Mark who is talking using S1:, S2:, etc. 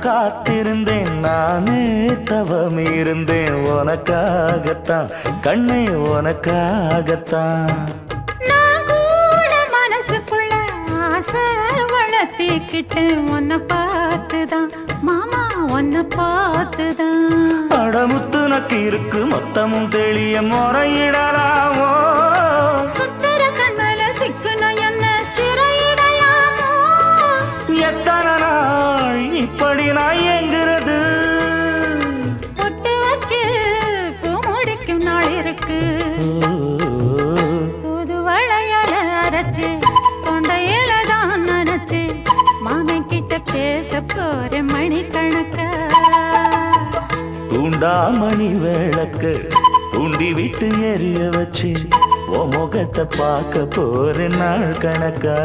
S1: காத்திருந்தேன் நானே தவம் இருந்தேன் உனக்காகத்தான் கண்ணே உனக்காகத்தான்
S2: நான் கூட மனசுக்குள்ள ஆசை வளர்த்திக்கிட்டேன் உன்னை பார்த்துதான் மாமா உன்னை பார்த்துதான்
S1: அடமுத்து நக்கு இருக்கு மொத்தமும் தெளிய முறையிடலாமோ
S2: சுத்தர கண்மல சிக்குன என்ன சிறையிடையாமோ
S1: எத்தனை நாள் இப்படி நான் எங்கிறது
S2: பொட்டு வச்சு பூ முடிக்கும் நாள் இருக்கு புது வளையல அரைச்சு தொண்டையில தான் நினைச்சு மாமன் கிட்ட பேச போற மணிக்கணக்கா
S1: தூண்டாமணி விளக்கு தூண்டி விட்டு எரிய வச்சு உன் முகத்தை பார்க்க போற நாள் கணக்கா